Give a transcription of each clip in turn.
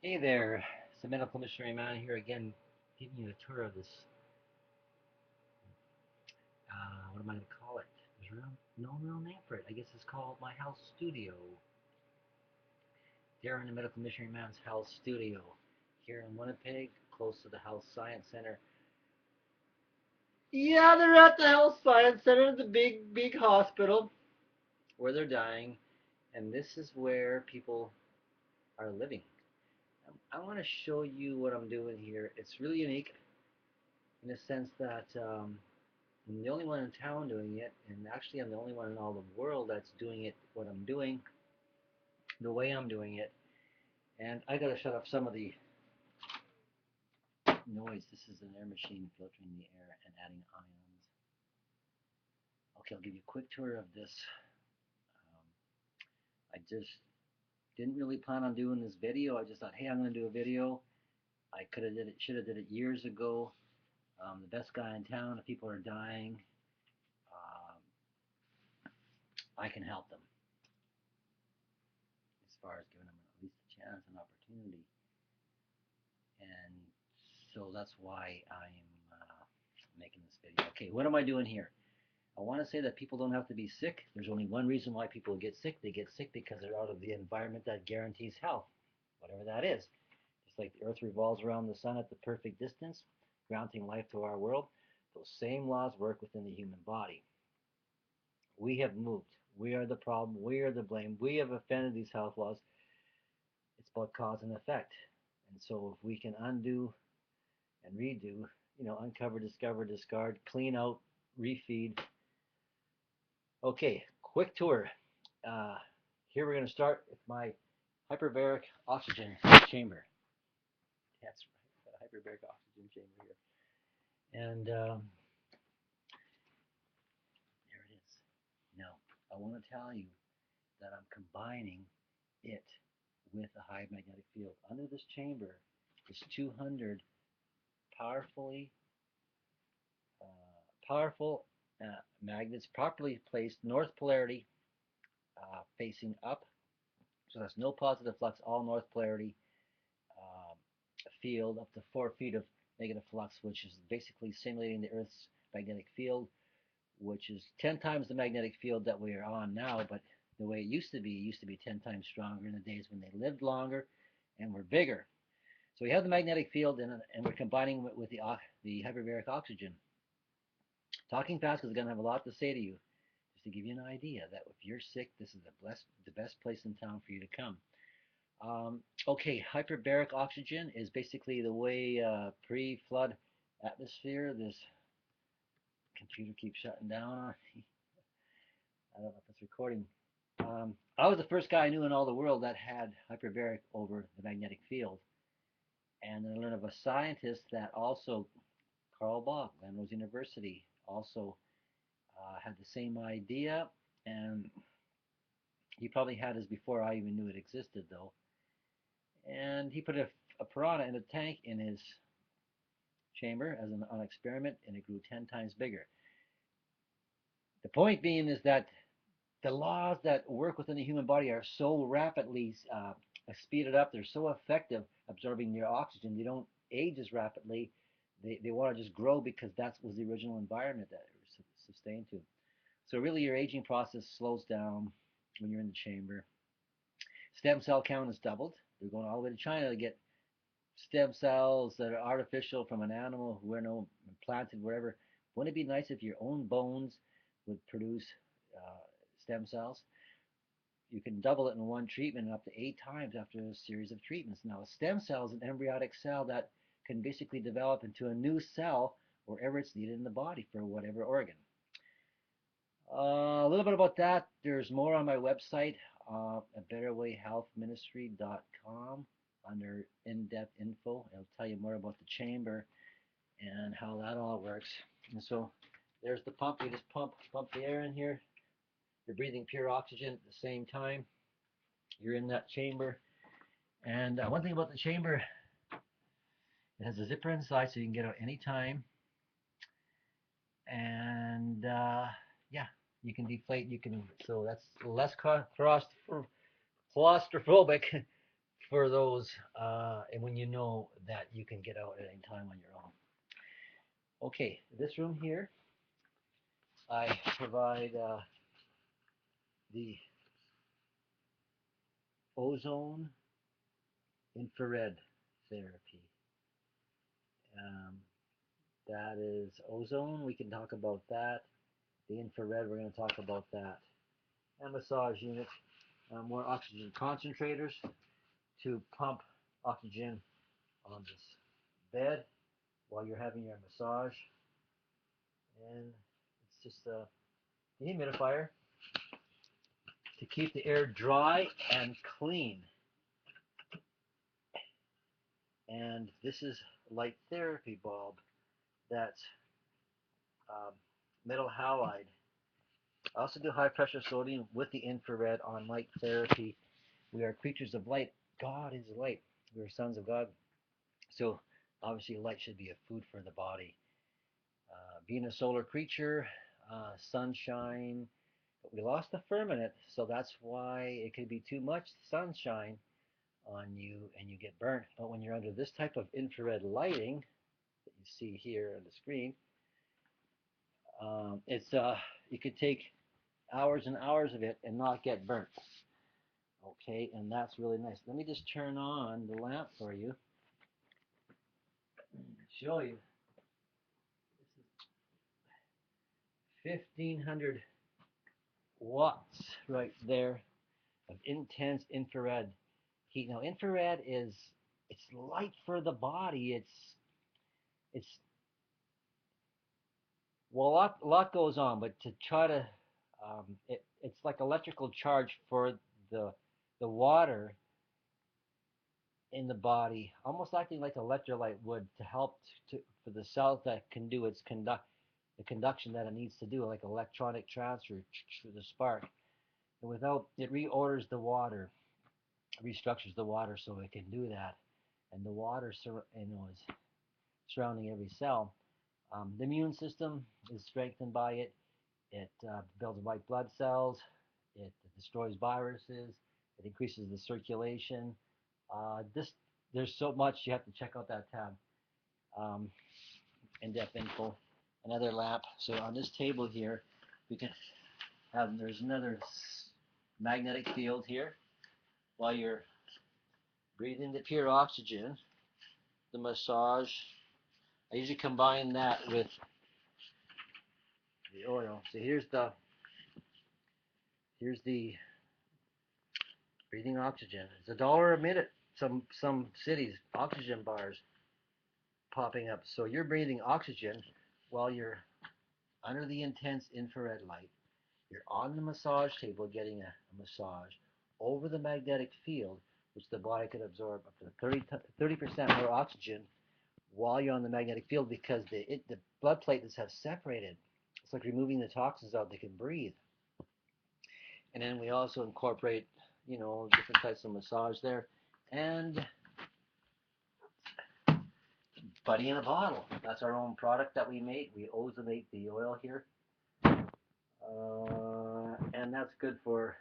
Hey there, it's the Medical Missionary Man here again, giving you a tour of this. What am I going to call it? No real name for it. I guess it's called my house studio. There in the Medical Missionary Man's house studio, here in Winnipeg, close to the Health Science Center. Yeah, they're at the Health Science Center, the big hospital where they're dying, and this is where people are living. I want to show you what I'm doing here. It's really unique in the sense that I'm the only one in town doing it, and actually I'm the only one in all the world that's doing it, what I'm doing, the way I'm doing it. And I gotta shut off some of the noise. This is an air machine filtering the air and adding ions. Okay, I'll give you a quick tour of this. Um, I just didn't really plan on doing this video. I just thought, hey, I'm gonna do a video. I could have did it, should have did it years ago. The best guy in town. If people are dying, um, I can help them as far as giving them at least a chance, an opportunity. And so that's why I'm making this video. Okay, what am I doing here? I want to say that people don't have to be sick. There's only one reason why people get sick. They get sick because they're out of the environment that guarantees health, whatever that is. Just like the earth revolves around the sun at the perfect distance, granting life to our world, those same laws work within the human body. We have moved. We are the problem. We are the blame. We have offended these health laws. It's about cause and effect. And so if we can undo and redo, uncover, discover, discard, clean out, refeed. Okay, quick tour. Uh, Here we're going to start with my hyperbaric oxygen chamber. That's right, got a hyperbaric oxygen chamber here. And there it is. Now, I want to tell you that I'm combining it with a high magnetic field. Under this chamber is 200 powerfully powerful magnets properly placed north polarity facing up. So that's no positive flux, all north polarity uh, field up to 4 feet of negative flux, which is basically simulating the Earth's magnetic field, which is 10 times the magnetic field that we are on now. But the way it used to be 10 times stronger in the days when they lived longer and were bigger. So we have the magnetic field, and we're combining it with the hyperbaric oxygen. Talking fast because I'm going to have a lot to say to you, just to give you an idea that if you're sick, this is the best place in town for you to come. Okay, hyperbaric oxygen is basically the way pre-flood atmosphere. This computer keeps shutting down on me. I don't know if it's recording. I was the first guy I knew in all the world that had hyperbaric over the magnetic field. And then I learned of a scientist that also, Carl Bach, Glenrose University, also had the same idea. And he probably had this before I even knew it existed, though. And he put a piranha in a tank in his chamber as an experiment, and it grew 10 times bigger. The point being is that the laws that work within the human body are so rapidly speeded up. They're so effective absorbing your oxygen. They don't age as rapidly. They want to just grow because that was the original environment that it was sustained to. So really your aging process slows down when you're in the chamber. Stem cell count is doubled. They're going all the way to China to get stem cells that are artificial from an animal who are no planted wherever. Wouldn't it be nice if your own bones would produce stem cells? You can double it in one treatment up to 8 times after a series of treatments. Now, a stem cell is an embryonic cell that can basically develop into a new cell wherever it's needed in the body for whatever organ. A little bit about that. There's more on my website, at betterwayhealthministry.com under in-depth info. It'll tell you more about the chamber and how that all works. And so there's the pump. You just pump the air in here. You're breathing pure oxygen at the same time. You're in that chamber. And one thing about the chamber, it has a zipper inside so you can get out anytime. And yeah, you can deflate. So that's less claustrophobic for those, and when you know that you can get out at any time on your own. Okay, this room here, I provide the ozone infrared therapy. Um, that is ozone. We can talk about that. The infrared, we're going to talk about that. And massage unit, more oxygen concentrators to pump oxygen on this bed while you're having your massage. And it's just a dehumidifier to keep the air dry and clean. And this is light therapy bulb that's metal halide. I also do high pressure sodium with the infrared on light therapy. We are creatures of light. God is light. We are sons of God. So obviously light should be a food for the body. Being a solar creature, sunshine, we lost the firmament, so that's why it could be too much sunshine on you and you get burnt. But when you're under this type of infrared lighting that you see here on the screen, you could take hours and hours of it and not get burnt. Okay, and that's really nice. Let me just turn on the lamp for you. Show you. This is 1500 watts right there of intense infrared heat. Now, infrared it's light for the body. It's well, a lot goes on, but to try to it's like electrical charge for the water in the body, almost acting like electrolyte would to help for the cells that can do the conduction that it needs to do, like electronic transfer through the spark. And without it reorders the water, restructures the water so it can do that, and the water is surrounding every cell. The immune system is strengthened by it. It builds white blood cells. It destroys viruses. It increases the circulation. There's so much. You have to check out that tab. In-depth info. Another lamp. So on this table here, we can have. There's another magnetic field here. While you're breathing the pure oxygen, the massage. I usually combine that with the oil. So here's the breathing oxygen. It's $1 a minute. Some cities, oxygen bars popping up. So you're breathing oxygen while you're under the intense infrared light. You're on the massage table getting a massage over the magnetic field, which the body could absorb up to 30% more oxygen while you're on the magnetic field, because the blood platelets have separated. It's like removing the toxins out. They can breathe. And then we also incorporate, different types of massage there. And Buddy in a Bottle. That's our own product that we make. We ozonate the oil here. And that's good for...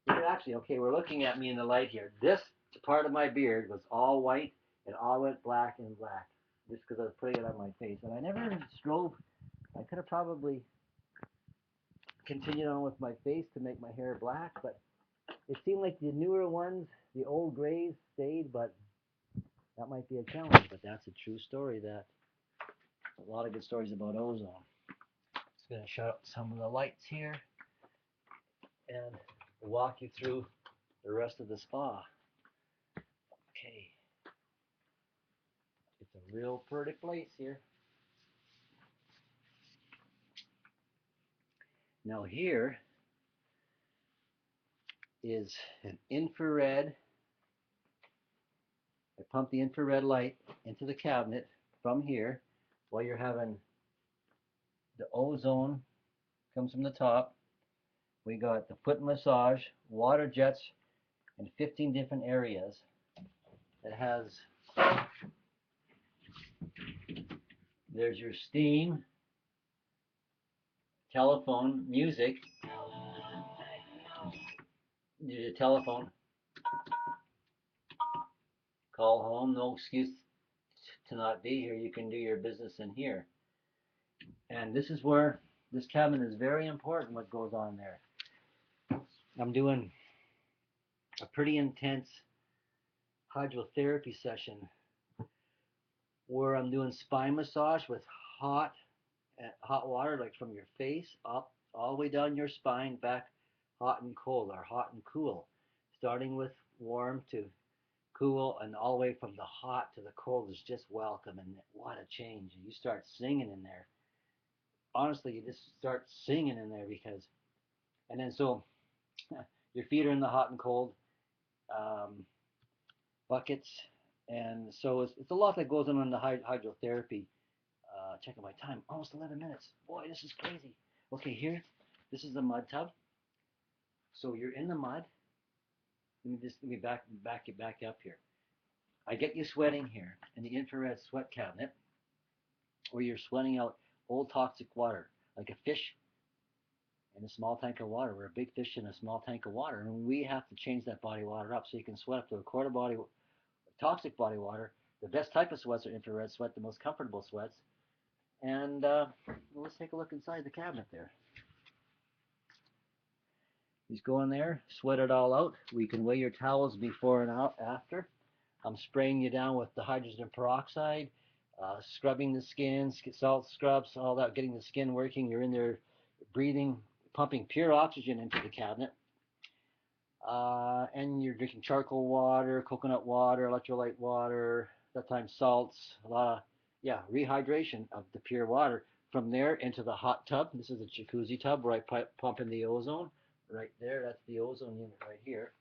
Actually, okay, we're looking at me in the light here. This part of my beard was all white and all went black and black. Just because I was putting it on my face. And I never strove... I could have probably continued on with my face to make my hair black, but it seemed like the newer ones, the old grays, stayed, but that might be a challenge. But that's a true story. That a lot of good stories about ozone. Just going to shut up some of the lights here and walk you through the rest of the spa. Okay. It's a real pretty place here. Now here is an infrared. I pump the infrared light into the cabinet from here while you're having the ozone comes from the top. We got the foot massage, water jets in 15 different areas. It has, there's your steam, telephone, music, your telephone, call home. No excuse to not be here. You can do your business in here. And this is where this cabinet is very important, what goes on there. I'm doing a pretty intense hydrotherapy session where I'm doing spine massage with hot water, like from your face up all the way down your spine, back hot and cold, or hot and cool, starting with warm to cool, and all the way from the hot to the cold is just welcome. And what a change. You start singing in there. Honestly, you just start singing in there, because, and then so your feet are in the hot and cold buckets, and so it's a lot that goes on in the hydrotherapy. Checking my time, almost 11 minutes. Boy, this is crazy. Okay, here, this is the mud tub. So you're in the mud. Let me back up here. I get you sweating here in the infrared sweat cabinet, where you're sweating out old toxic water, like a fish in a small tank of water. We're a big fish in a small tank of water, and we have to change that body water up so you can sweat up to a quarter body toxic body water. The best type of sweats are infrared sweat, the most comfortable sweats. And let's take a look inside the cabinet there. Just go in there, sweat it all out. We can weigh your towels before and after. I'm spraying you down with the hydrogen peroxide, scrubbing the skin, salt scrubs, all that, getting the skin working. You're in there breathing, pumping pure oxygen into the cabinet. And you're drinking charcoal water, coconut water, electrolyte water, that time salts, a lot of, rehydration of the pure water. From there into the hot tub. This is a jacuzzi tub where I pump in the ozone. Right there, that's the ozone unit right here.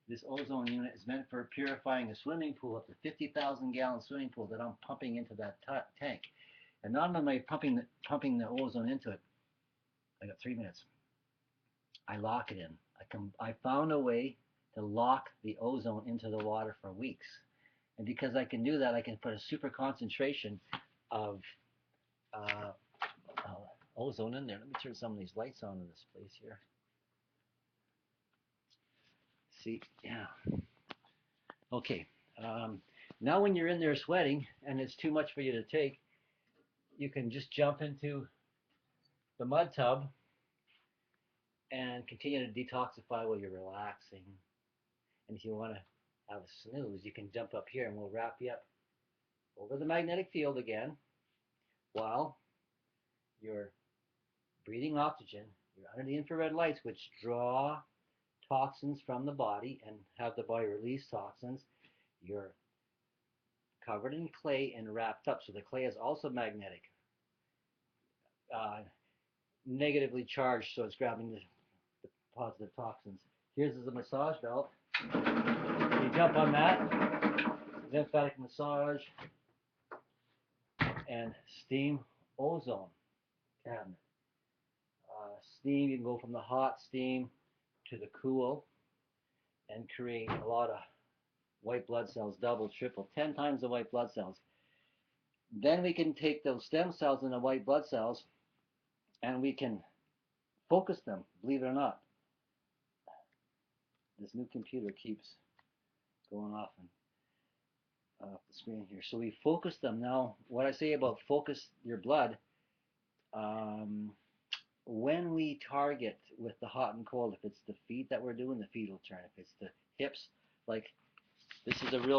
This ozone unit is meant for purifying a swimming pool, up to 50,000 gallon swimming pool that I'm pumping into that tank. And not only am I pumping the ozone into it, I got 3 minutes. I lock it in. I found a way to lock the ozone into the water for weeks. And because I can do that, I can put a super concentration of ozone in there. Let me turn some of these lights on in this place here. See, yeah. Okay. Now when you're in there sweating and it's too much for you to take, you can just jump into the mud tub and continue to detoxify while you're relaxing. And if you want to have a snooze, you can jump up here and we'll wrap you up over the magnetic field again while you're breathing oxygen. You're under the infrared lights, which draw toxins from the body and have the body release toxins. You're covered in clay and wrapped up, so the clay is also magnetic, negatively charged, so it's grabbing the positive toxins. Here's the massage belt. You jump on that, lymphatic massage, and steam ozone cabinet. Steam, you can go from the hot steam to the cool and create a lot of white blood cells, double, triple, 10 times the white blood cells. Then we can take those stem cells and the white blood cells and we can focus them, believe it or not. This new computer keeps going off and off the screen here. So we focus them. Now, what I say about focus your blood, when we target with the hot and cold, if it's the feet that we're doing, the feet will turn. If it's the hips, like this is a real